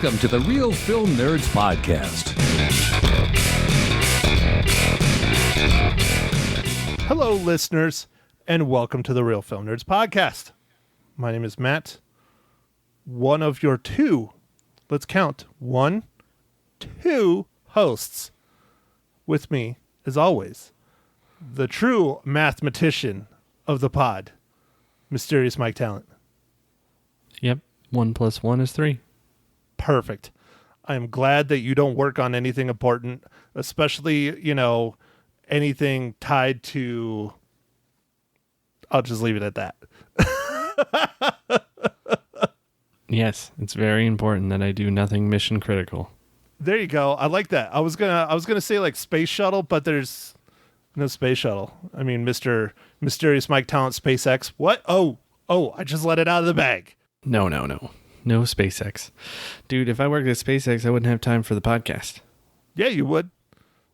Welcome to the Real Film Nerds Podcast. Hello, listeners, and welcome to the Real Film Nerds Podcast. My name is Matt, one of your two, let's count, 1, 2 hosts. With me, as always, the true mathematician of the pod, Mysterious Mike Talent. Yep, 1 + 1 is 3. Perfect. I am glad that you don't work on anything important, especially, anything tied to... I'll just leave it at that. Yes, it's very important that I do nothing mission critical. There you go. I like that. I was gonna say like space shuttle, but there's no space shuttle. I mean, Mr. Mysterious Mike Talent SpaceX. What? Oh, I just let it out of the bag. No. No SpaceX. Dude, if I worked at SpaceX, I wouldn't have time for the podcast. Yeah, you would.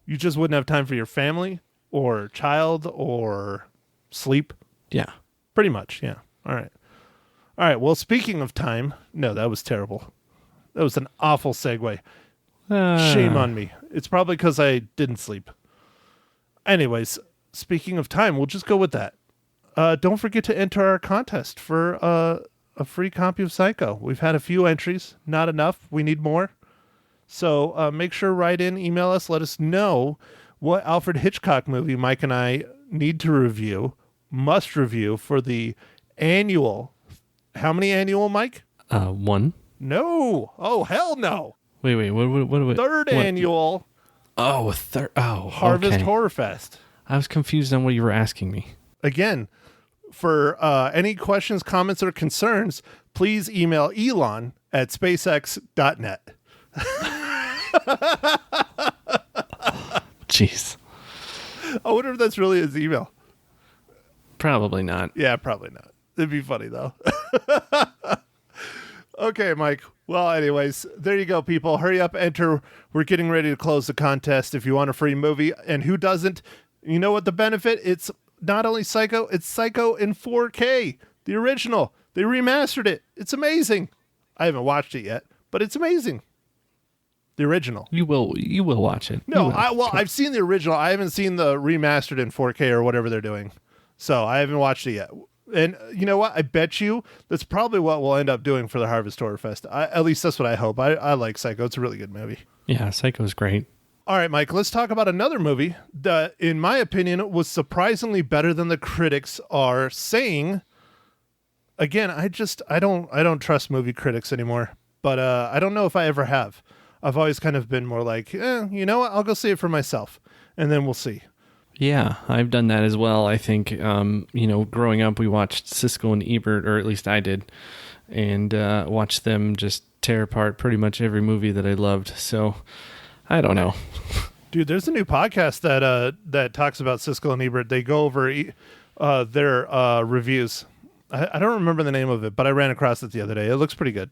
You just wouldn't have time for your family or child or sleep. Yeah. Pretty much, yeah. All right. Well, speaking of time, no, that was terrible. That was an awful segue. Shame on me. It's probably because I didn't sleep. Anyways, speaking of time, we'll just go with that. Don't forget to enter our contest for a free copy of Psycho. We've had a few entries, not enough. We need more. So make sure write in, email us, let us know what Alfred Hitchcock movie Mike and I need to review, must review for the annual. How many annual, Mike? 1. No. Oh, hell no. Wait. What? Third annual. Oh, a third. Oh, Harvest okay. Horror Fest. I was confused on what you were asking me. Again, for any questions, comments, or concerns, please email Elon at spacex.net. Jeez. I wonder if that's really his email. Probably not. Yeah, probably not. It'd be funny, though. Okay, Mike. Well, anyways, there you go, people. Hurry up, enter. We're getting ready to close the contest if you want a free movie. And who doesn't? You know what the benefit? It's not only Psycho, it's Psycho in 4K. The original. They remastered it. It's amazing. I haven't watched it yet, but it's amazing. The original. You will watch it. No, I've seen the original. I haven't seen the remastered in 4K or whatever they're doing. So I haven't watched it yet. And you know what? I bet you that's probably what we'll end up doing for the Harvest Horror Fest. At least that's what I hope. I like Psycho. It's a really good movie. Yeah, Psycho's great. All right, Mike, let's talk about another movie that, in my opinion, was surprisingly better than the critics are saying. Again, I don't trust movie critics anymore, but I don't know if I ever have. I've always kind of been more like, you know what? I'll go see it for myself, and then we'll see. Yeah, I've done that as well. I think, growing up, we watched Siskel and Ebert, or at least I did, and watched them just tear apart pretty much every movie that I loved. So, I don't know. Dude, there's a new podcast that talks about Siskel and Ebert. They go over their reviews. I don't remember the name of it, but I ran across it the other day. It looks pretty good.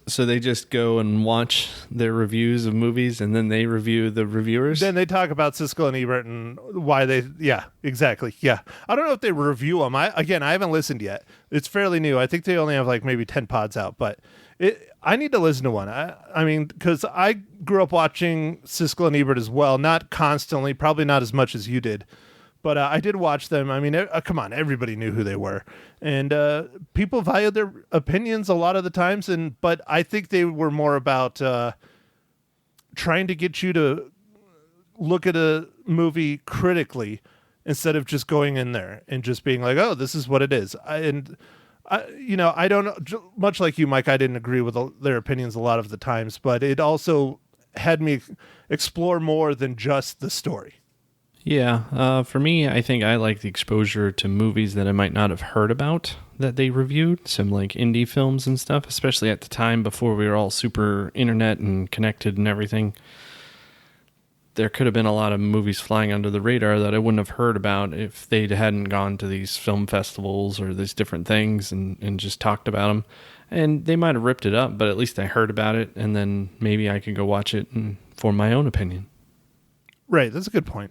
So they just go and watch their reviews of movies, and then they review the reviewers? Then they talk about Siskel and Ebert and why they... Yeah, exactly. Yeah. I don't know if they review them. I haven't listened yet. It's fairly new. I think they only have like maybe 10 pods out, but I need to listen to one. I mean, because I grew up watching Siskel and Ebert as well. Not constantly, probably not as much as you did. But I did watch them. I mean, come on, everybody knew who they were. And people valued their opinions a lot of the times. But I think they were more about trying to get you to look at a movie critically instead of just going in there and just being like, oh, this is what it is. I don't know. Much like you, Mike, I didn't agree with their opinions a lot of the times. But it also had me explore more than just the story. Yeah, for me, I think I like the exposure to movies that I might not have heard about that they reviewed, some like indie films and stuff, especially at the time before we were all super internet and connected and everything. There could have been a lot of movies flying under the radar that I wouldn't have heard about if they hadn't gone to these film festivals or these different things and just talked about them. And they might have ripped it up, but at least I heard about it, and then maybe I could go watch it and form my own opinion. Right, that's a good point.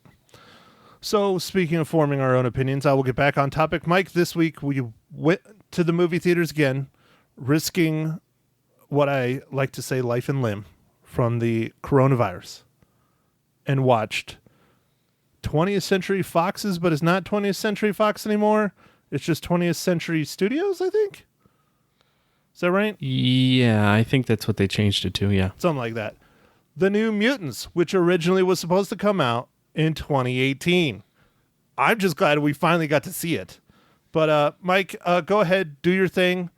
So, speaking of forming our own opinions, I will get back on topic. Mike, this week we went to the movie theaters again, risking what I like to say life and limb from the coronavirus and watched 20th Century Foxes, but it's not 20th Century Fox anymore. It's just 20th Century Studios, I think. Is that right? Yeah, I think that's what they changed it to, yeah. Something like that. The New Mutants, which originally was supposed to come out in 2018. I'm just glad we finally got to see it. But Mike, go ahead, do your thing.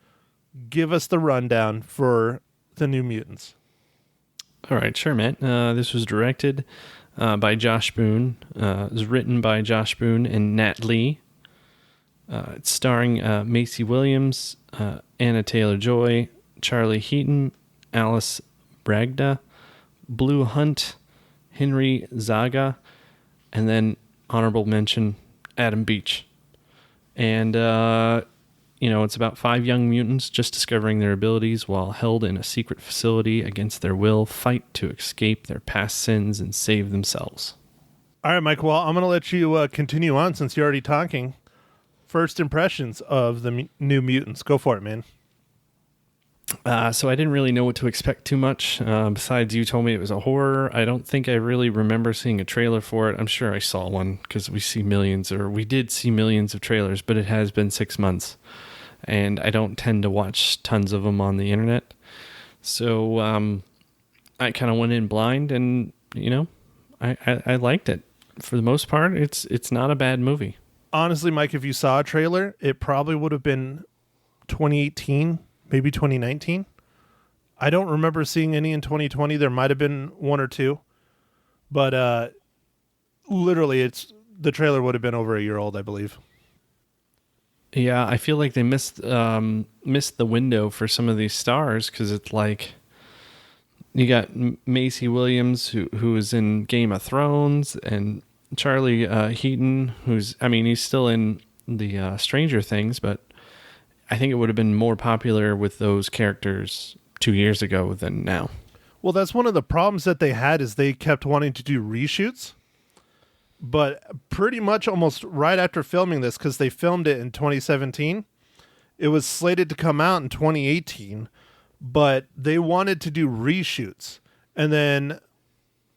Give us the rundown for the New Mutants. All right, sure, Matt. This was directed by Josh Boone. It was written by Josh Boone and Nat Lee. It's starring Macy Williams, Anna Taylor-Joy, Charlie Heaton, Alice Bragda, Blue Hunt, Henry Zaga, and then honorable mention, Adam Beach. And, it's about 5 young mutants just discovering their abilities while held in a secret facility against their will, fight to escape their past sins and save themselves. All right, Mike. Well, I'm going to let you continue on since you're already talking. First impressions of the New Mutants. Go for it, man. So I didn't really know what to expect too much. Besides, you told me it was a horror. I don't think I really remember seeing a trailer for it. I'm sure I saw one because we did see millions of trailers, but it has been 6 months. And I don't tend to watch tons of them on the internet. So I kind of went in blind and, I liked it. For the most part, it's not a bad movie. Honestly, Mike, if you saw a trailer, it probably would have been 2018, maybe 2019. I don't remember seeing any in 2020. There might have been 1 or 2. But literally, the trailer would have been over a year old, I believe. Yeah, I feel like they missed the window for some of these stars because it's like you got Macy Williams who is in Game of Thrones and Charlie Heaton he's still in the Stranger Things, but I think it would have been more popular with those characters 2 years ago than now. Well, that's one of the problems that they had is they kept wanting to do reshoots. But pretty much almost right after filming this, because they filmed it in 2017, it was slated to come out in 2018, but they wanted to do reshoots. And then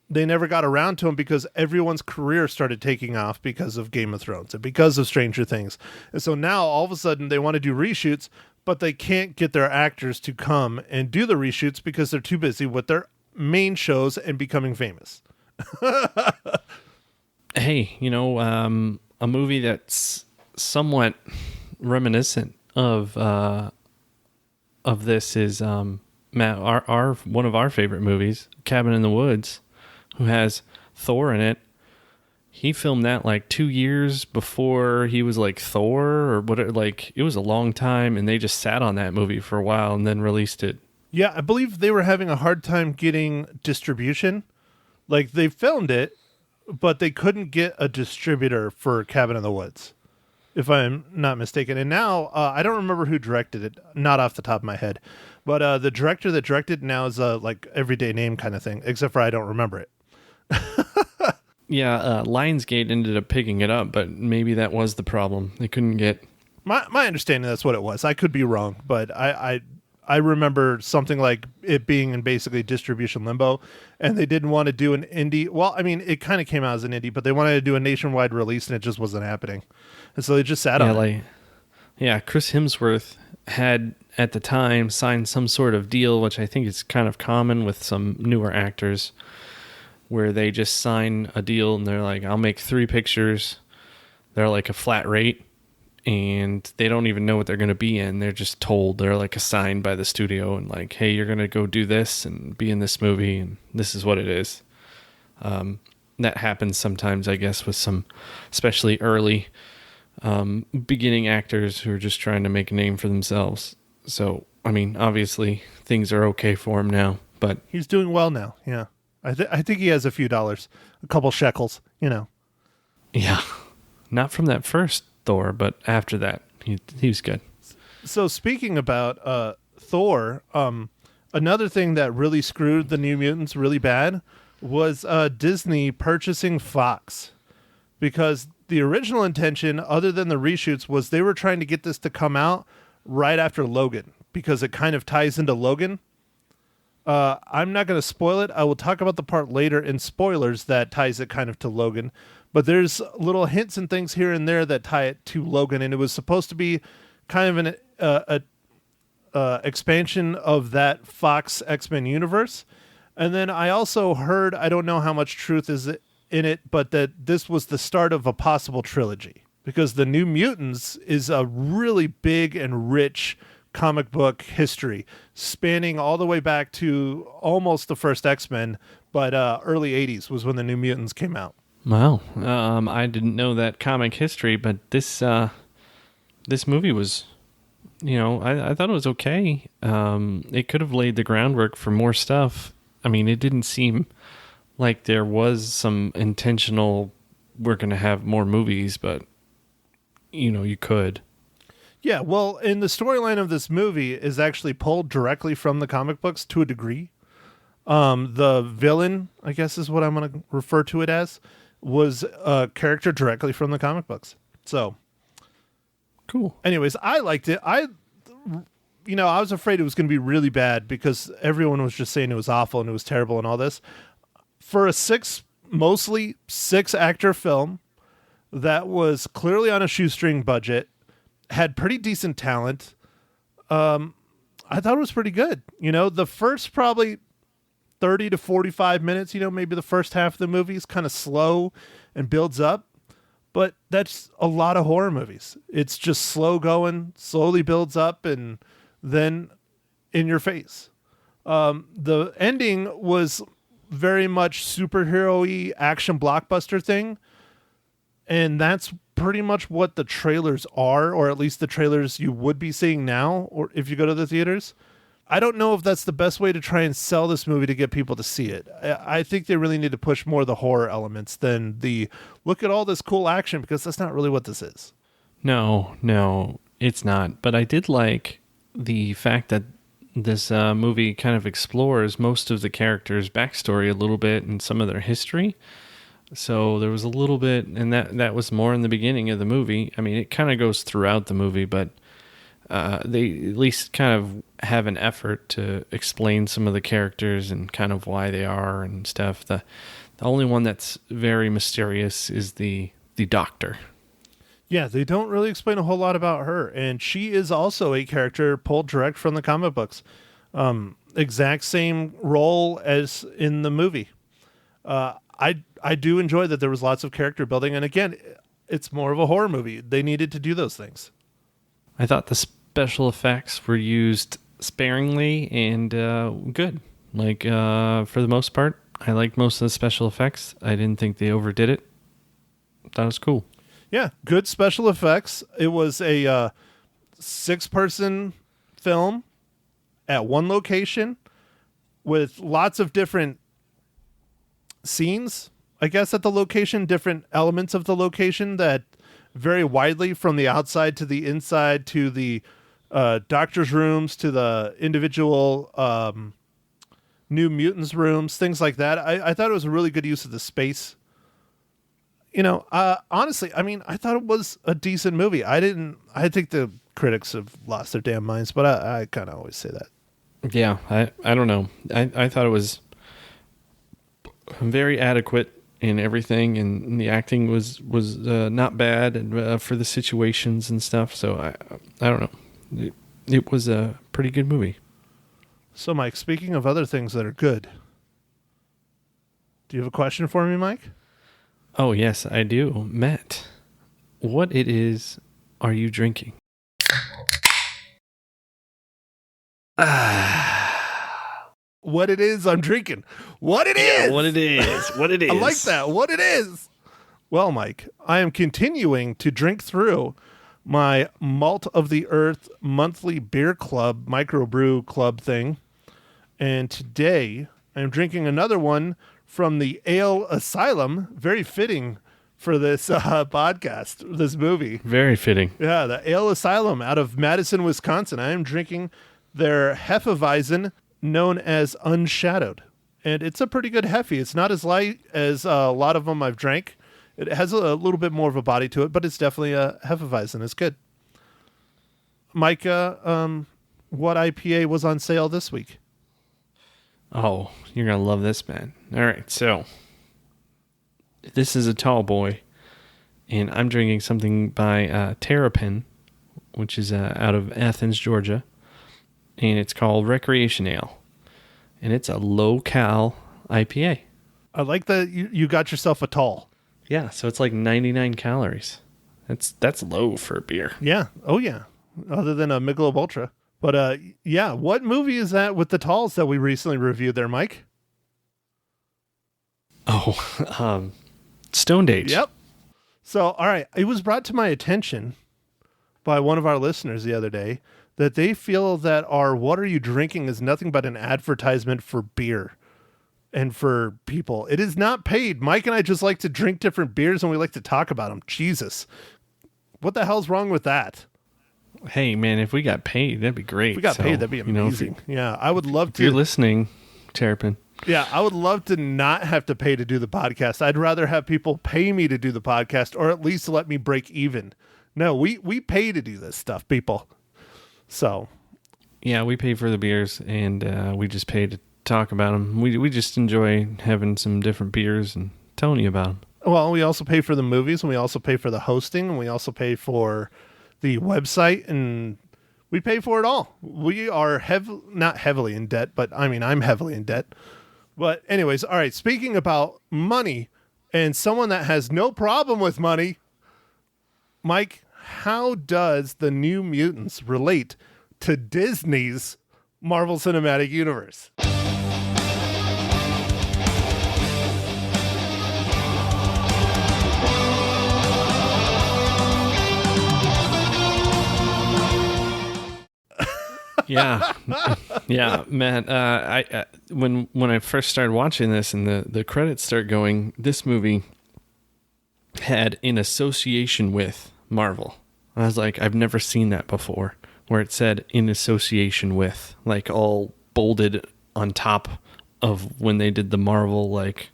they never got around to them because everyone's career started taking off because of Game of Thrones and because of Stranger Things. And so now all of a sudden they want to do reshoots, but they can't get their actors to come and do the reshoots because they're too busy with their main shows and becoming famous. Hey, a movie that's somewhat reminiscent of this is Matt, our one of our favorite movies, Cabin in the Woods, who has Thor in it. He filmed that like 2 years before he was like Thor or whatever. Like it was a long time, and they just sat on that movie for a while and then released it. Yeah, I believe they were having a hard time getting distribution. Like they filmed it, but they couldn't get a distributor for Cabin in the Woods, if I'm not mistaken. And now, I don't remember who directed it, not off the top of my head. But the director that directed now is a like everyday name kind of thing, except for I don't remember it. Yeah, Lionsgate ended up picking it up, but maybe that was the problem. They couldn't get... My understanding, that's what it was. I could be wrong, but I remember something like it being in basically distribution limbo, and they didn't want to do an indie. Well, I mean, it kind of came out as an indie, but they wanted to do a nationwide release, and it just wasn't happening. And so they just sat on it. Yeah, Chris Hemsworth had, at the time, signed some sort of deal, which I think is kind of common with some newer actors, where they just sign a deal, and they're like, I'll make 3 pictures. They're like a flat rate. And they don't even know what they're going to be in. They're just told, they're like assigned by the studio and like, hey, you're going to go do this and be in this movie and this is what it is. That happens sometimes, I guess, with some especially early beginning actors who are just trying to make a name for themselves. So, I mean, obviously things are okay for him now, but he's doing well now. Yeah. I think he has a few dollars, a couple shekels, Yeah. Not from that first Thor, but after that, he was good. So speaking about Thor, another thing that really screwed the New Mutants really bad was Disney purchasing Fox, because the original intention, other than the reshoots, was they were trying to get this to come out right after Logan, because it kind of ties into Logan. I'm not going to spoil it. I will talk about the part later in spoilers that ties it kind of to Logan. But there's little hints and things here and there that tie it to Logan, and it was supposed to be kind of an expansion of that Fox X-Men universe. And then I also heard, I don't know how much truth is in it, but that this was the start of a possible trilogy, because the New Mutants is a really big and rich comic book history spanning all the way back to almost the first X-Men, but early 80s was when the New Mutants came out. Wow. I didn't know that comic history, but this movie was, I thought it was okay. It could have laid the groundwork for more stuff. I mean, it didn't seem like there was some intentional, we're going to have more movies, but, you could. Yeah, well, and the storyline of this movie is actually pulled directly from the comic books to a degree. The villain, I guess is what I'm going to refer to it as, was a character directly from the comic books. So, cool. Anyways, I liked it. I was afraid it was going to be really bad because everyone was just saying it was awful and it was terrible and all this. For a mostly six actor film that was clearly on a shoestring budget, had pretty decent talent. I thought it was pretty good. The first probably 30 to 45 minutes, maybe the first half of the movie is kind of slow and builds up, but that's a lot of horror movies. It's just slow going, slowly builds up, and then in your face. The ending was very much superhero-y action blockbuster thing, and that's pretty much what the trailers are, or at least the trailers you would be seeing now, or if you go to the theaters. I don't know if that's the best way to try and sell this movie to get people to see it. I think they really need to push more of the horror elements than the look at all this cool action, because that's not really what this is. No, it's not. But I did like the fact that this movie kind of explores most of the characters' backstory a little bit and some of their history. So there was a little bit, and that was more in the beginning of the movie. I mean, it kind of goes throughout the movie, but they at least kind of have an effort to explain some of the characters and kind of why they are and stuff. The only one that's very mysterious is the doctor. Yeah, they don't really explain a whole lot about her, and she is also a character pulled direct from the comic books. Exact same role as in the movie. I do enjoy that there was lots of character building, and again, it's more of a horror movie. They needed to do those things. I thought the special effects were used sparingly and good. Like, for the most part, I liked most of the special effects. I didn't think they overdid it. That was cool. Yeah, good special effects. It was a 6-person film at one location with lots of different scenes, I guess, at the location, different elements of the location that vary widely from the outside to the inside to the doctor's rooms to the individual New Mutants rooms, things like that. I thought it was a really good use of the space. Honestly, I mean, I thought it was a decent movie. I think the critics have lost their damn minds, but I kind of always say that. Yeah, I don't know. I thought it was very adequate in everything, and the acting was not bad and for the situations and stuff. So I don't know. It was a pretty good movie. So, Mike, speaking of other things that are good, do you have a question for me, Mike? Oh, yes, I do. Matt, what it is are you drinking? What it is I'm drinking. What it is. What it is. What it is. I like that. What it is. Well, Mike, I am continuing to drink through my Malt of the Earth monthly beer club, microbrew club thing. And today I'm drinking another one from the Ale Asylum. Very fitting for this podcast, this movie. Very fitting. Yeah, the Ale Asylum out of Madison, Wisconsin. I am drinking their Hefeweizen, known as Unshadowed. And it's a pretty good Heffy. It's not as light as a lot of them I've drank. It has a little bit more of a body to it, but it's definitely a Hefeweizen. It's good. Micah, what IPA was on sale this week? Oh, you're going to love this, man. All right, so this is a tall boy, and I'm drinking something by Terrapin, which is out of Athens, Georgia, and it's called Recreation Ale, and it's a low-cal IPA. I like that you got yourself a tall. Yeah, so it's like 99 calories. That's low for a beer. Yeah. Oh, yeah. Other than a Michelob Ultra. But, yeah, what movie is that with the talls that we recently reviewed there, Mike? Oh, Stoned Age. Yep. So, all right, it was brought to my attention by one of our listeners the other day that they feel that our What Are You Drinking is nothing but an advertisement for beer and for people. It is not paid. Mike and I just like to drink different beers and we like to talk about them. Jesus. What the hell's wrong with that? Hey, man, if we got paid, that'd be great. If we got paid, that'd be amazing. Yeah, I would love to. If you're listening, Terrapin. Yeah, I would love to not have to pay to do the podcast. I'd rather have people pay me to do the podcast or at least let me break even. No, we pay to do this stuff, people. So. Yeah, we pay for the beers and we just pay to talk about them. We just enjoy having some different beers and telling you about them. Well, we also pay for the movies and we also pay for the hosting and we also pay for the website and we pay for it all. We are not heavily in debt, but I mean, I'm heavily in debt. But anyways, all right, speaking about money and someone that has no problem with money, Mike, how does the New Mutants relate to Disney's Marvel Cinematic Universe? Yeah, Matt. I when I first started watching this and the credits start going, this movie had in association with Marvel. I was like, I've never seen that before, where it said in association with, like all bolded on top of when they did the Marvel like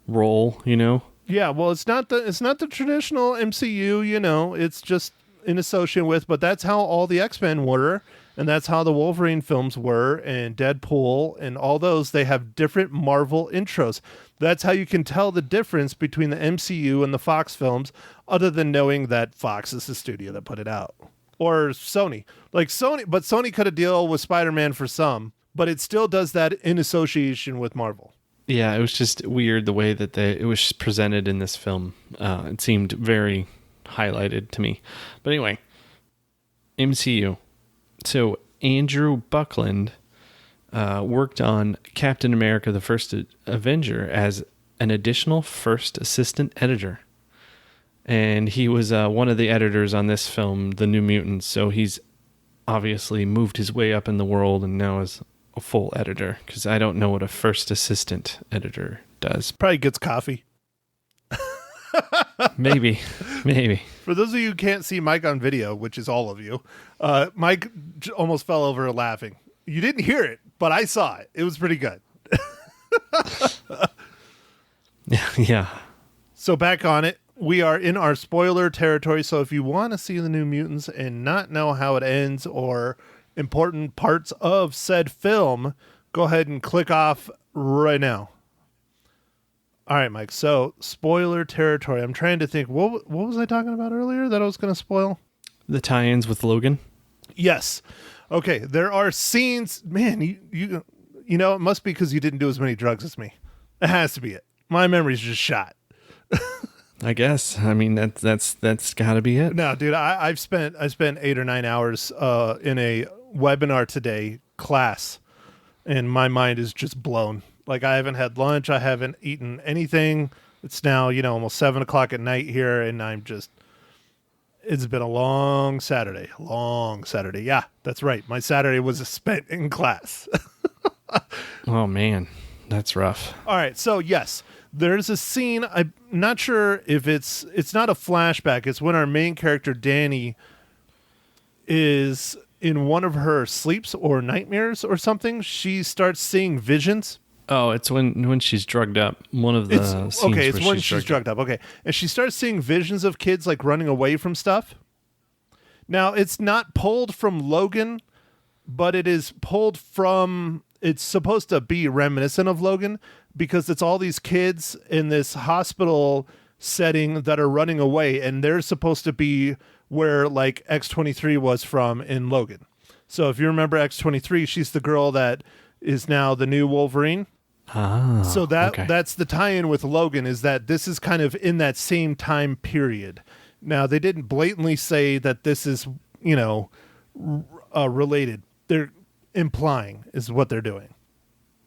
roll, you know? Yeah, well, it's not the traditional MCU, you know. It's just in association with, but that's how all the X-Men were. And that's how the Wolverine films were, and Deadpool, and all those. They have different Marvel intros. That's how you can tell the difference between the MCU and the Fox films, other than knowing that Fox is the studio that put it out. Or Sony. But Sony cut a deal with Spider-Man for some, but it still does that in association with Marvel. Yeah, it was just weird the way that it was presented in this film. It seemed very highlighted to me. But anyway, MCU. So Andrew Buckland worked on Captain America: The First Avenger as an additional first assistant editor. And he was one of the editors on this film, The New Mutants. So he's obviously moved his way up in the world and now is a full editor. Because I don't know what a first assistant editor does. Probably gets coffee. Maybe. For those of you who can't see Mike on video, which is all of you, Mike almost fell over laughing. You didn't hear it, but I saw it. It was pretty good. Yeah. So back on it, we are in our spoiler territory. So if you want to see the New Mutants and not know how it ends or important parts of said film, go ahead and click off right now. All right, Mike. So, spoiler territory. I'm trying to think. What was I talking about earlier that I was going to spoil? The tie-ins with Logan? Yes. Okay, there are scenes. Man, you know, it must be because you didn't do as many drugs as me. It has to be it. My memory's just shot. I guess. I mean, that's got to be it. No, dude, I spent 8 or 9 hours in a webinar today class, and my mind is just blown. Like, I haven't had lunch. I haven't eaten anything. It's now, almost 7 o'clock at night here, and it's been a long Saturday. Yeah, that's right. My Saturday was spent in class. Oh, man. That's rough. All right. So, yes, there's a scene. I'm not sure if it's not a flashback. It's when our main character, Danny, is in one of her sleeps or nightmares or something. She starts seeing visions. Oh, it's when she's drugged up. One of the scenes okay. It's where when she's drugged up. Okay, and she starts seeing visions of kids like running away from stuff. Now it's not pulled from Logan, but it is pulled from. it's supposed to be reminiscent of Logan because it's all these kids in this hospital setting that are running away, and they're supposed to be where like X-23 was from in Logan. So if you remember X-23, she's the girl that is now the new Wolverine. So that's the tie-in with Logan, is that this is kind of in that same time period. Now, they didn't blatantly say that this is, related. They're implying is what they're doing.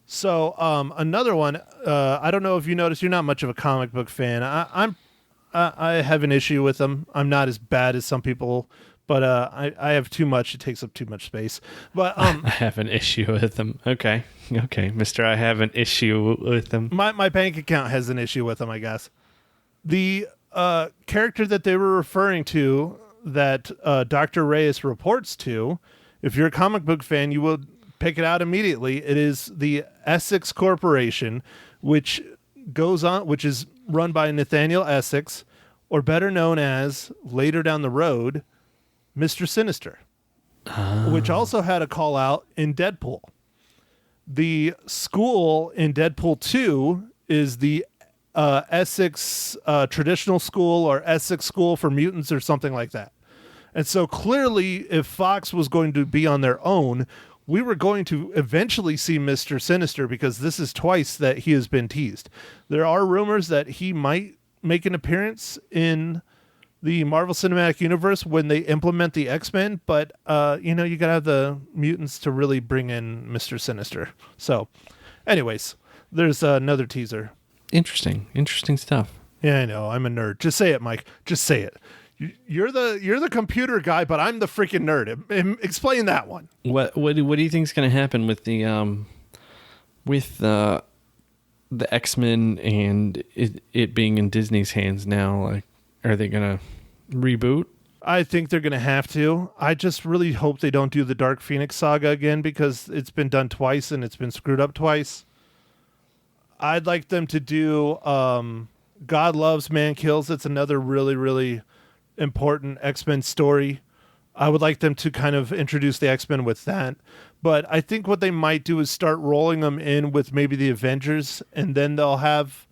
So another one, I don't know if you noticed, you're not much of a comic book fan. I have an issue with them. I'm not as bad as some people, but I have too much. It takes up too much space. But I have an issue with them. Okay, Mister, I have an issue with them. My bank account has an issue with them, I guess. The character that they were referring to, that Dr. Reyes reports to, if you're a comic book fan, you will pick it out immediately. It is the Essex Corporation, which is run by Nathaniel Essex, or better known as, later down the road, Mr. Sinister, which also had a call out in Deadpool. The school in Deadpool 2 is the Essex Traditional School, or Essex School for Mutants, or something like that. And so clearly, if Fox was going to be on their own, we were going to eventually see Mr. Sinister, because this is twice that he has been teased. There are rumors that he might make an appearance in the Marvel Cinematic Universe when they implement the X-Men, but you got to have the mutants to really bring in Mr. Sinister. So anyways, there's another teaser. Interesting stuff. Yeah, I know. I'm a nerd. Just say it, Mike. Just say it. You're the computer guy, but I'm the freaking nerd. Explain that one. What do you think is going to happen with the X-Men and it being in Disney's hands now? Like, are they going to reboot? I think they're going to have to. I just really hope they don't do the Dark Phoenix saga again, because it's been done twice and it's been screwed up twice. I'd like them to do God Loves, Man Kills. It's another really, really important X-Men story. I would like them to kind of introduce the X-Men with that. But I think what they might do is start rolling them in with maybe the Avengers, and then they'll have,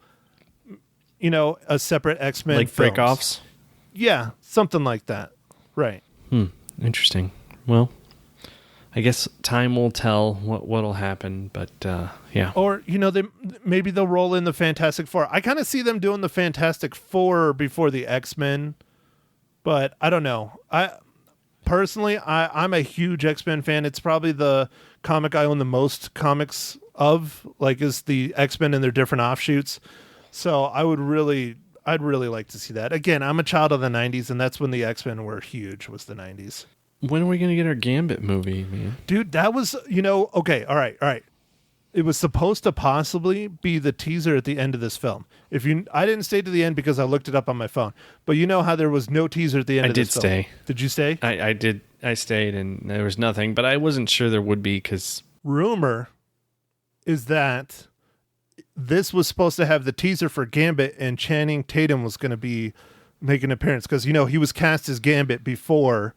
a separate X-Men like films. break-offs? Yeah, something like that. Right. Interesting. Well, I guess time will tell what'll happen, but yeah. Or, maybe they'll roll in the Fantastic Four. I kind of see them doing the Fantastic Four before the X-Men, but I don't know. Personally, I'm a huge X-Men fan. It's probably the comic I own the most comics of, is the X-Men and their different offshoots. So I'd really like to see that. Again, I'm a child of the 90s, and that's when the X-Men were huge, was the 90s. When are we going to get our Gambit movie, man? Dude, that was, okay, all right. It was supposed to possibly be the teaser at the end of this film. I didn't stay to the end because I looked it up on my phone. But you know how there was no teaser at the end of this film. I did stay. Did you stay? I did. I stayed, and there was nothing. But I wasn't sure there would be, because... Rumor is that this was supposed to have the teaser for Gambit, and Channing Tatum was going to make an appearance. Because, he was cast as Gambit before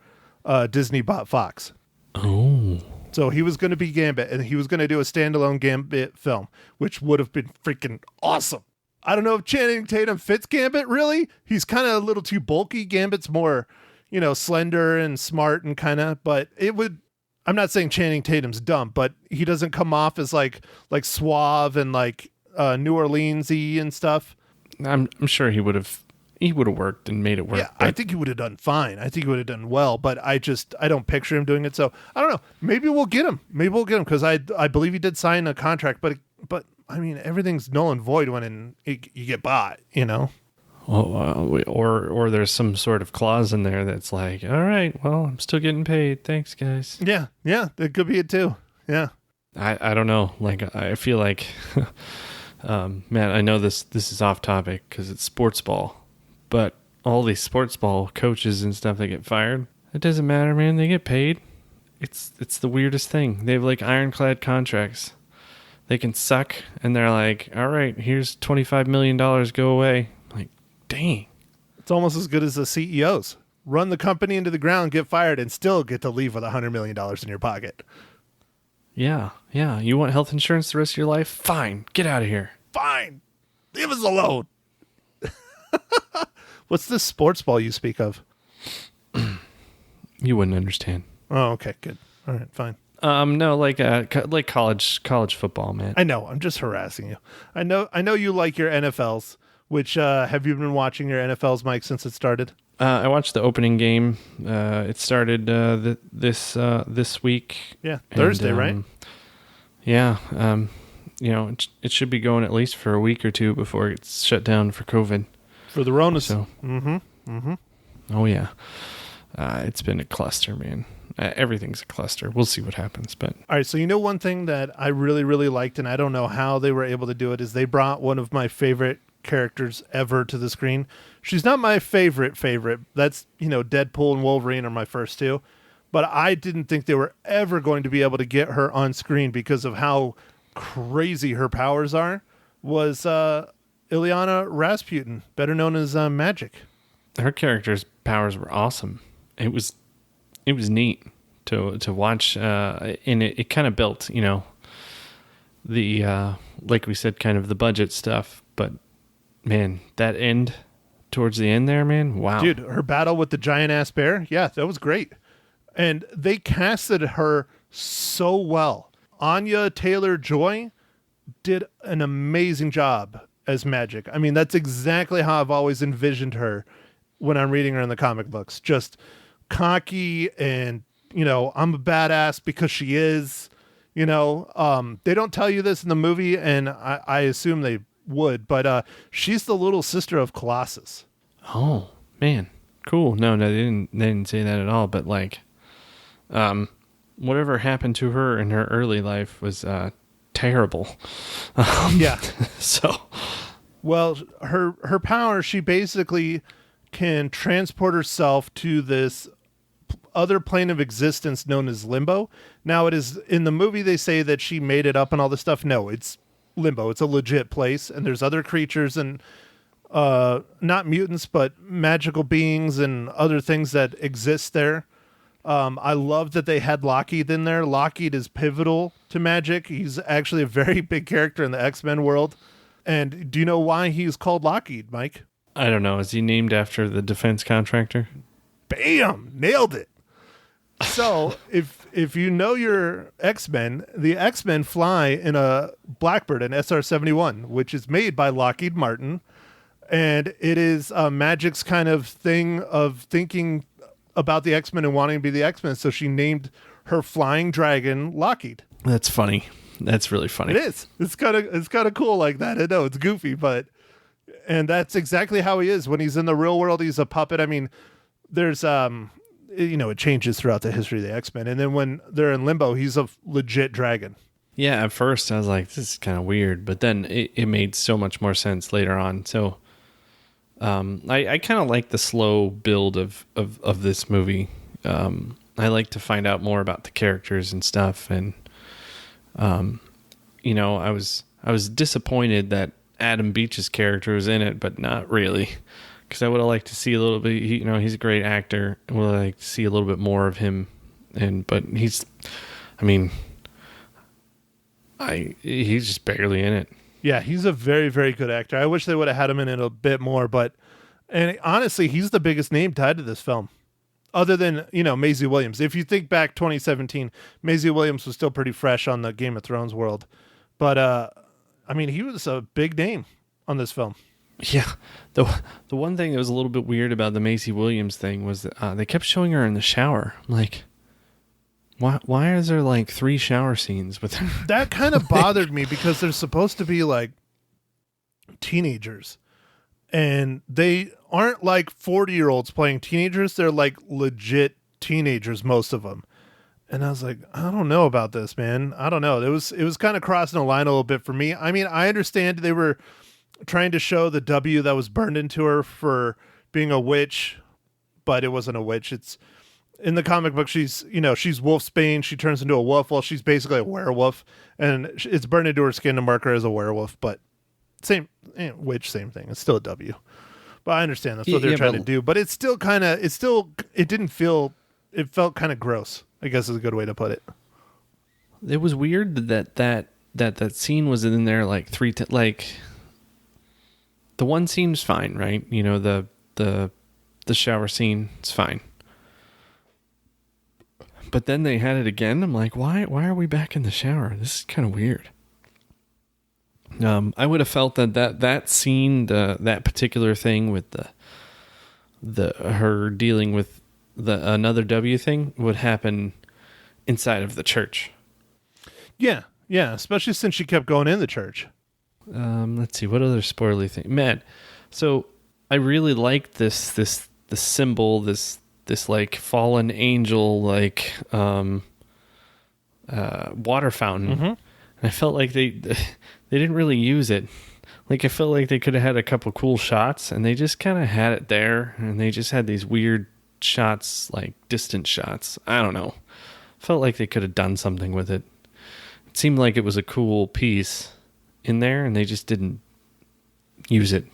Disney bought Fox. Oh. So he was going to be Gambit, and he was going to do a standalone Gambit film, which would have been freaking awesome. I don't know if Channing Tatum fits Gambit, really. He's kind of a little too bulky. Gambit's more, slender and smart and kind of, but it would... I'm not saying Channing Tatum's dumb, but he doesn't come off as like suave and New Orleans-y and stuff. I'm sure he would have worked and made it work. Yeah, I think he would have done fine. I think he would have done well, but I don't picture him doing it. So I don't know. Maybe we'll get him. Because I believe he did sign a contract, but I mean, everything's null and void when you get bought, Or there's some sort of clause in there that's like, all right, well, I'm still getting paid. Thanks, guys. Yeah, that could be it too. Yeah. I don't know. I feel like, man, I know this is off topic because it's sports ball. But all these sports ball coaches and stuff that get fired, it doesn't matter, man. They get paid. It's the weirdest thing. They have ironclad contracts. They can suck, and they're like, all right, here's $25 million, go away. Dang. It's almost as good as the CEOs. Run the company into the ground, get fired, and still get to leave with $100 million in your pocket. Yeah. You want health insurance the rest of your life? Fine. Get out of here. Fine. Leave us alone. What's this sports ball you speak of? You wouldn't understand. Oh, okay, good. All right, fine. No, like college football, man. I know. I'm just harassing you. I know you like your NFLs. Which have you been watching your NFLs, Mike, since it started? I watched the opening game. It started this week. Yeah, Thursday, right? Yeah. It should be going at least for a week or two before it gets shut down for COVID. For the Ronas. So, oh yeah. It's been a cluster, man. Everything's a cluster. We'll see what happens. But all right, so one thing that I really, really liked, and I don't know how they were able to do it, is they brought one of my favorite characters ever to the screen. She's not my favorite. That's, Deadpool and Wolverine are my first two. But I didn't think they were ever going to be able to get her on screen because of how crazy her powers are. Was Ilyana Rasputin, better known as Magic. Her character's powers were awesome. It was neat to watch, and it kind of built, the like we said, kind of the budget stuff. But man, that end towards the end there, man, wow, dude, her battle with the giant ass bear, yeah, that was great, and they casted her so well. Anya Taylor-Joy did an amazing job as Magic. I mean, that's exactly how I've always envisioned her when I'm reading her in the comic books. Just cocky and, I'm a badass because she is, they don't tell you this in the movie, and I assume they would, but she's the little sister of Colossus. Oh, man. Cool. No, they didn't say that at all, but whatever happened to her in her early life was terrible. Yeah. So, well, her power, she basically can transport herself to this other plane of existence known as Limbo. Now, it is in the movie they say that she made it up and all this stuff. No, it's Limbo. It's a legit place, and there's other creatures and not mutants, but magical beings and other things that exist there. I love that they had Lockheed in there. Lockheed is pivotal to Magic. He's actually a very big character in the X-Men world. And do you know why he's called Lockheed, Mike? I don't know. Is he named after the defense contractor? Bam! Nailed it. So if you know your X-Men, the X-Men fly in a Blackbird, an SR-71, which is made by Lockheed Martin. And it is Magic's kind of thing of thinking about the X-Men and wanting to be the X-Men. So she named her flying dragon Lockheed. That's funny. That's really funny. It is. It's kind of cool like that. I know it's goofy, and that's exactly how he is. When he's in the real world, he's a puppet. I mean, there's it changes throughout the history of the X-Men. And then when they're in Limbo, he's a legit dragon. Yeah, at first I was like, this is kind of weird, but then it made so much more sense later on. So I kind of like the slow build of this movie. I like to find out more about the characters and stuff. And, I was disappointed that Adam Beach's character was in it, but not really. Because I would have liked to see a little bit. He's a great actor. I would have liked to see a little bit more of him. But he's just barely in it. Yeah, he's a very, very good actor. I wish they would have had him in it a bit more. And honestly, he's the biggest name tied to this film, other than Maisie Williams. If you think back 2017, Maisie Williams was still pretty fresh on the Game of Thrones world. But he was a big name on this film. Yeah, the one thing that was a little bit weird about the Maisie Williams thing was that they kept showing her in the shower. I'm like, why is there like 3 shower scenes with her? That kind of bothered me because they're supposed to be like teenagers, and they aren't like 40-year-olds playing teenagers. They're like legit teenagers, most of them. And I was like, I don't know about this, man. I don't know. It was kind of crossing the line a little bit for me. I mean, I understand they were trying to show the W that was burned into her for being a witch, but it wasn't a witch. It's in the comic book. She's Wolfsbane. She turns into a wolf. Well, she's basically a werewolf, and it's burned into her skin to mark her as a werewolf. But same witch, same thing. It's still a W. But I understand that's what they're trying to do. But it's still it didn't feel. It felt kind of gross, I guess is a good way to put it. It was weird that scene was in there like like the one scene's fine, right? You know, the shower scene is fine. But then they had it again. I'm like, why are we back in the shower? This is kind of weird. I would have felt that scene, that particular thing with the her dealing with the another W thing would happen inside of the church. Yeah, especially since she kept going in the church. Let's see, what other spoilery thing? Man, so I really liked the symbol, this like fallen angel, like water fountain. Mm-hmm. And I felt like they didn't really use it. Like I felt like they could have had a couple cool shots, and they just kind of had it there, and they just had these weird shots, like distant shots. I don't know. Felt like they could have done something with it. It seemed like it was a cool piece in there, and they just didn't use it.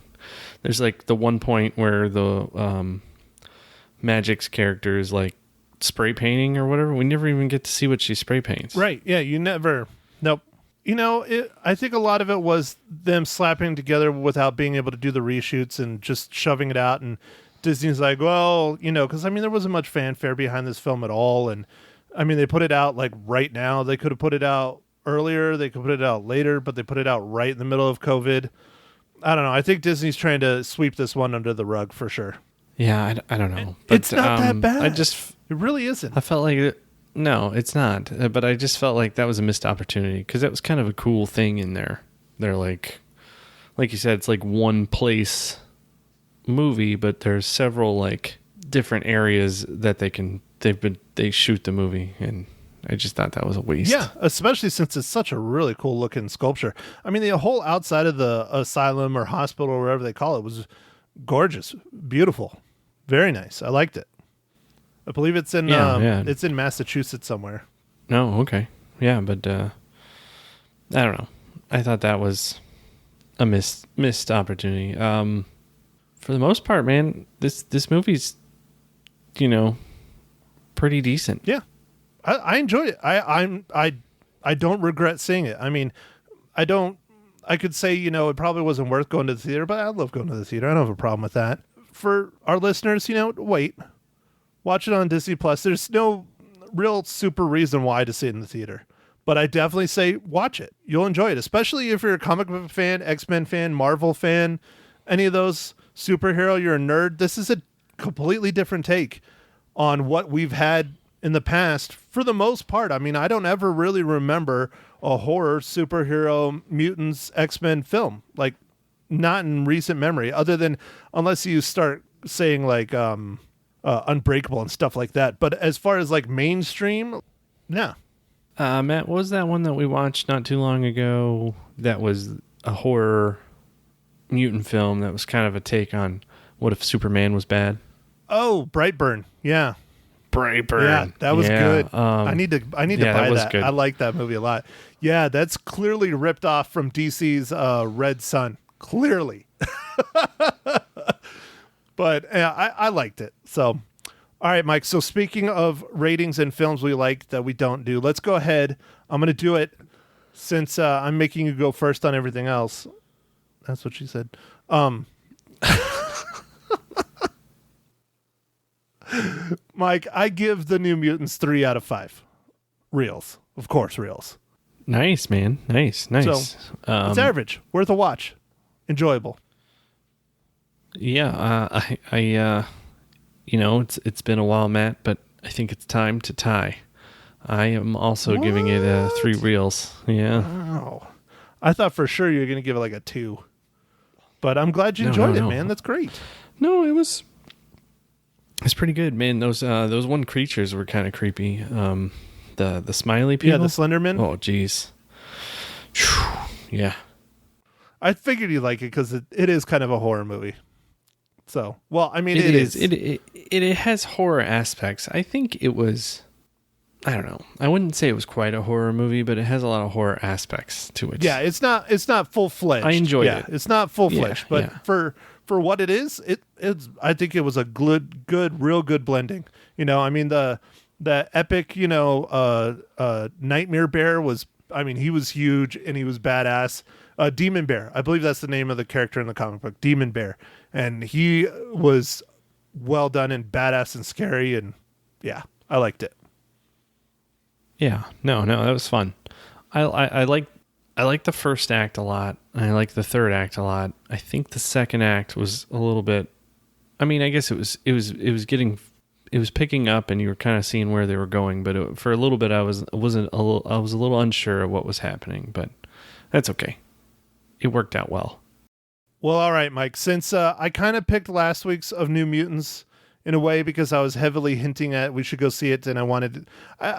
There's like the one point where the Magic's character is like spray painting or whatever. We never even get to see what she spray paints. Right. Yeah, you never. Nope. You know, I think a lot of it was them slapping together without being able to do the reshoots and just shoving it out. And Disney's like, well, you know, because, I mean, there wasn't much fanfare behind this film at all. And, I mean, they put it out, like, right now. They could have put it out earlier. They could put it out later, but they put it out right in the middle of COVID. I don't know. I think Disney's trying to sweep this one under the rug for sure. Yeah, I don't know. But, it's not that bad. It really isn't. I felt like no, it's not. But I just felt like that was a missed opportunity because that was kind of a cool thing in there. They're like you said, it's like one place movie, but there's several like different areas that they shoot the movie, and I just thought that was a waste. Yeah, especially since it's such a really cool looking sculpture. I mean, the whole outside of the asylum or hospital or whatever they call it was gorgeous, beautiful, very nice. I liked it. I believe it's in it's in Massachusetts somewhere. No, okay. Yeah, but I don't know. I thought that was a missed opportunity. For the most part, man, this movie's, you know, pretty decent. Yeah. I enjoyed it. I don't regret seeing it. I mean, I could say, you know, it probably wasn't worth going to the theater, but I love going to the theater. I don't have a problem with that. For our listeners, you know, wait. Watch it on Disney Plus. There's no real super reason why to see it in the theater. But I definitely say watch it. You'll enjoy it, especially if you're a comic book fan, X-Men fan, Marvel fan, any of those superhero, you're a nerd. This is a completely different take on what we've had in the past for the most part. I mean, I don't ever really remember a horror, superhero, mutants, X-Men film. Like, not in recent memory, other than unless you start saying like Unbreakable and stuff like that. But as far as like mainstream, no. Matt, what was that one that we watched not too long ago that was a horror mutant film that was kind of a take on what if Superman was bad? Oh, Brightburn. Yeah. Brightburn. Yeah, that was good. I need to buy that. Good. I like that movie a lot. Yeah, that's clearly ripped off from DC's Red Sun. Clearly. But I liked it. So, all right, Mike. So speaking of ratings and films we like that we don't do, let's go ahead. I'm going to do it since I'm making you go first on everything else. That's what she said. Mike, I give the New Mutants 3 out of 5. Reels. Of course, reels. Nice, man. Nice. So, it's average. Worth a watch. Enjoyable. Yeah, I you know, it's been a while, Matt, but I think it's time to tie. I am also giving it 3 reels. Yeah. Wow. I thought for sure you were going to give it like a 2. But I'm glad you enjoyed it, man. That's great. No, it's pretty good, man. Those one creatures were kind of creepy. The smiley people. Yeah, the Slenderman. Oh, jeez. Yeah. I figured you'd like it because it is kind of a horror movie. So, well, I mean, it is. It has horror aspects. I think it was, I don't know. I wouldn't say it was quite a horror movie, but it has a lot of horror aspects to it. Yeah, it's not full-fledged. I enjoyed it. It's not full-fledged, but for what it is, it's I think it was a real good blending. You know, I mean, the that epic, Nightmare Bear was, I mean, he was huge and he was badass. Demon Bear, I believe that's the name of the character in the comic book, Demon Bear. And he was well done and badass and scary, and yeah, I liked it. Yeah, no, that was fun. I like the first act a lot. I like the third act a lot. I think the second act was a little bit. I mean, I guess it was picking up, and you were kind of seeing where they were going. But for a little bit, I was a little unsure of what was happening. But that's okay. It worked out well. Well, all right, Mike. Since I kind of picked last week's of New Mutants in a way because I was heavily hinting at we should go see it, and I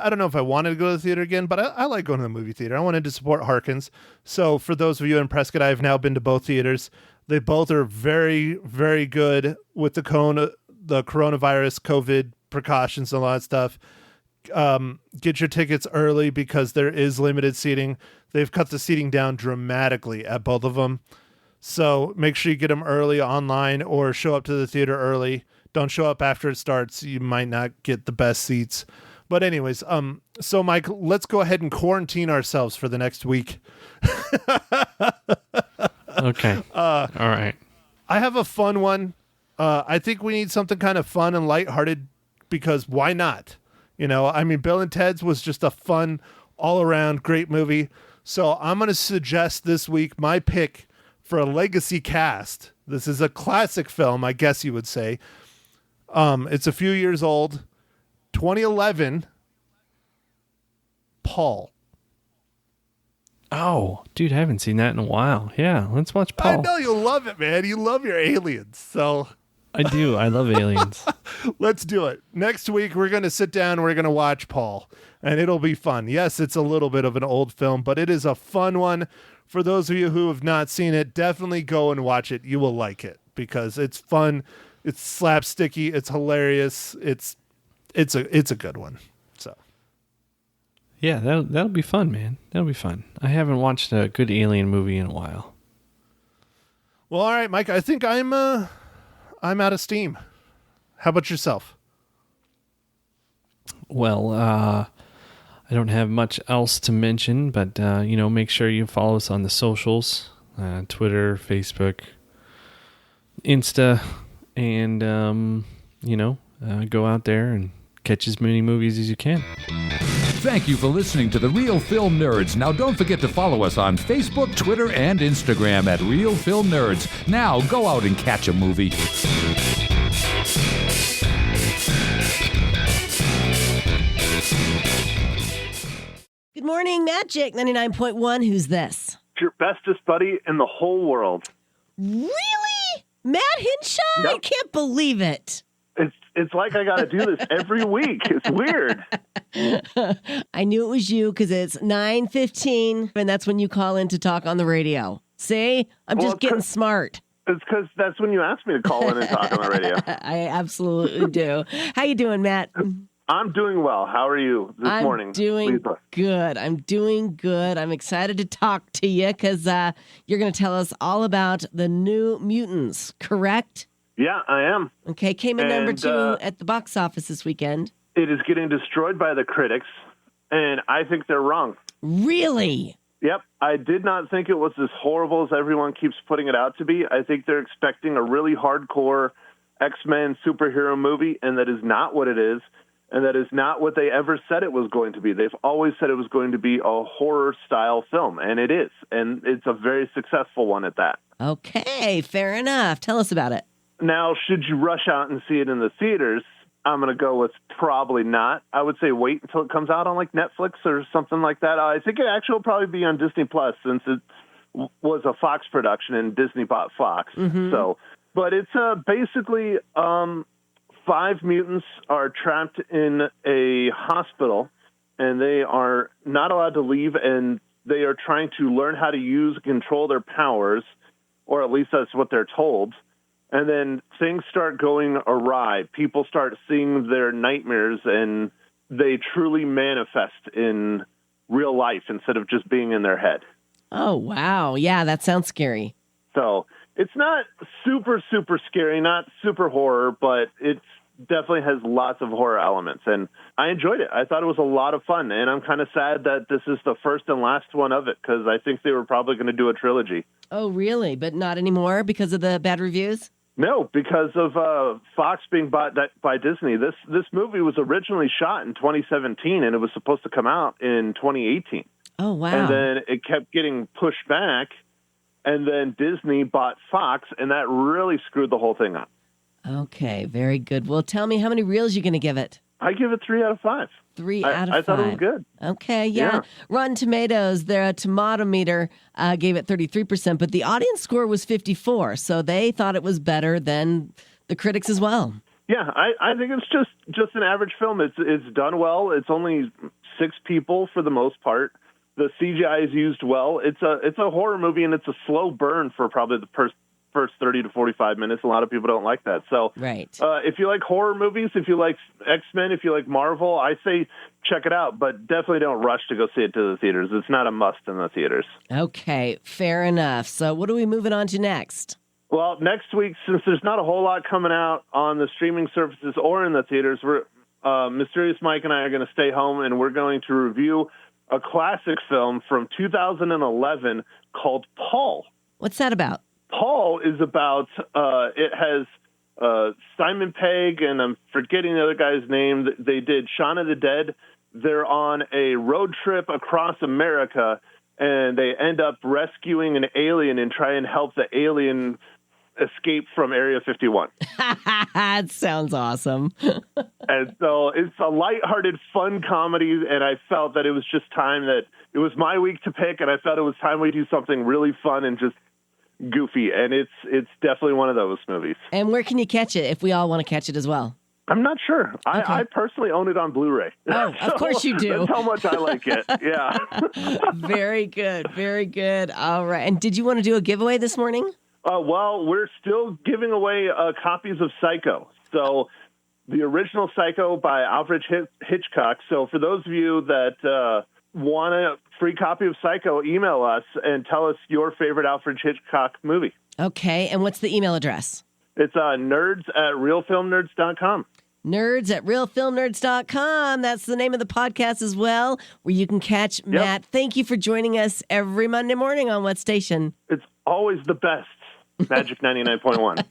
don't know if I wanted to go to the theater again, but I like going to the movie theater. I wanted to support Harkins. So for those of you in Prescott, I've now been to both theaters. They both are very, very good with the coronavirus, COVID precautions and all that stuff. Get your tickets early because there is limited seating. They've cut the seating down dramatically at both of them. So make sure you get them early online or show up to the theater early. Don't show up after it starts. You might not get the best seats. But anyways, so Mike, let's go ahead and quarantine ourselves for the next week. Okay. All right. I have a fun one. I think we need something kind of fun and lighthearted because why not? I mean, Bill and Ted's was just a fun, all-around great movie. So I'm going to suggest this week my pick for a legacy cast. This is a classic film, I guess you would say. It's a few years old. 2011. Paul. Oh, dude, I haven't seen that in a while. Yeah, let's watch Paul. I know you love it, man. You love your aliens. So I do. I love aliens. let's do it. Next week, we're going to sit down. We're going to watch Paul, and it'll be fun. Yes, it's a little bit of an old film, but it is a fun one. For those of you who have not seen it, definitely go and watch it. You will like it because it's fun. It's slapsticky. It's hilarious. It's a good one. So, yeah, that'll be fun, man. That'll be fun. I haven't watched a good alien movie in a while. Well, all right, Mike. I think I'm out of steam. How about yourself? Well, I don't have much else to mention, but make sure you follow us on the socials, Twitter, Facebook, Insta, and go out there and catch as many movies as you can. Thank you for listening to The Real Film Nerds. Now don't forget to follow us on Facebook, Twitter, and Instagram at Real Film Nerds. Now go out and catch a movie. Good morning, Magic 99.1. Who's this? It's your bestest buddy in the whole world. Really? Matt Hinshaw? Yep. I can't believe it. It's like I got to do this every week. It's weird. I knew it was you because it's 9:15, and that's when you call in to talk on the radio. See? I'm just getting smart. It's because that's when you asked me to call in and talk on the radio. I absolutely do. How you doing, Matt? I'm doing well. How are you this morning? I'm doing good. I'm doing good. I'm excited to talk to you because you're going to tell us all about the New Mutants, correct? Yeah, I am. Okay, came in number 2 at the box office this weekend. It is getting destroyed by the critics, and I think they're wrong. Really? Yep. I did not think it was as horrible as everyone keeps putting it out to be. I think they're expecting a really hardcore X-Men superhero movie, and that is not what it is. And that is not what they ever said it was going to be. They've always said it was going to be a horror-style film, and it is. And it's a very successful one at that. Okay, fair enough. Tell us about it. Now, should you rush out and see it in the theaters, I'm going to go with probably not. I would say wait until it comes out on like Netflix or something like that. I think it actually will probably be on Disney Plus since it was a Fox production and Disney bought Fox. Mm-hmm. So, but it's basically 5 mutants are trapped in a hospital, and they are not allowed to leave, and they are trying to learn how to use and control their powers, or at least that's what they're told. And then things start going awry. People start seeing their nightmares, and they truly manifest in real life instead of just being in their head. Oh, wow. Yeah, that sounds scary. So it's not super, super scary, not super horror, but it's definitely has lots of horror elements, and I enjoyed it. I thought it was a lot of fun, and I'm kind of sad that this is the first and last one of it, because I think they were probably going to do a trilogy. Oh, really? But not anymore because of the bad reviews? No, because of Fox being bought by Disney. This movie was originally shot in 2017, and it was supposed to come out in 2018. Oh, wow. And then it kept getting pushed back, and then Disney bought Fox, and that really screwed the whole thing up. Okay, very good. Well, tell me how many reels you're going to give it. I give it 3 out of 5. 3 out of 5. I thought it was good. Okay, yeah. Rotten Tomatoes, their tomato meter gave it 33%, but the audience score was 54, so they thought it was better than the critics as well. Yeah, I think it's just an average film. It's done well. It's only 6 people for the most part. The CGI is used well. It's a horror movie, and it's a slow burn for probably the first 30 to 45 minutes. A lot of people don't like that. So right. If you like horror movies, if you like X-Men, if you like Marvel, I say check it out, but definitely don't rush to go see it to the theaters. It's not a must in the theaters. Okay, fair enough. So what are we moving on to next? Well, next week, since there's not a whole lot coming out on the streaming services or in the theaters, Mysterious Mike and I are going to stay home, and we're going to review a classic film from 2011 called Paul. What's that about? Paul is about, it has Simon Pegg, and I'm forgetting the other guy's name. They did Shaun of the Dead. They're on a road trip across America, and they end up rescuing an alien and try and help the alien escape from Area 51. That sounds awesome. And so it's a lighthearted, fun comedy, and I felt that it was just time that it was my week to pick, and I felt it was time we do something really fun and just goofy, and it's definitely one of those movies. And where can you catch it if we all want to catch it as well? I'm not sure. Okay. I personally own it on Blu-ray. Oh, of course you do. That's how much I like it. Yeah. Very good. Very good. All right. And did you want to do a giveaway this morning? Well, we're still giving away copies of Psycho. So the original Psycho by Alfred Hitchcock. So for those of you that want a free copy of Psycho, email us and tell us your favorite Alfred Hitchcock movie. Okay. And what's the email address? It's nerds@realfilmnerds.com. Nerds@realfilmnerds.com. That's the name of the podcast as well, where you can catch Matt. Thank you for joining us every Monday morning on what station? It's always the best. Magic 99.1.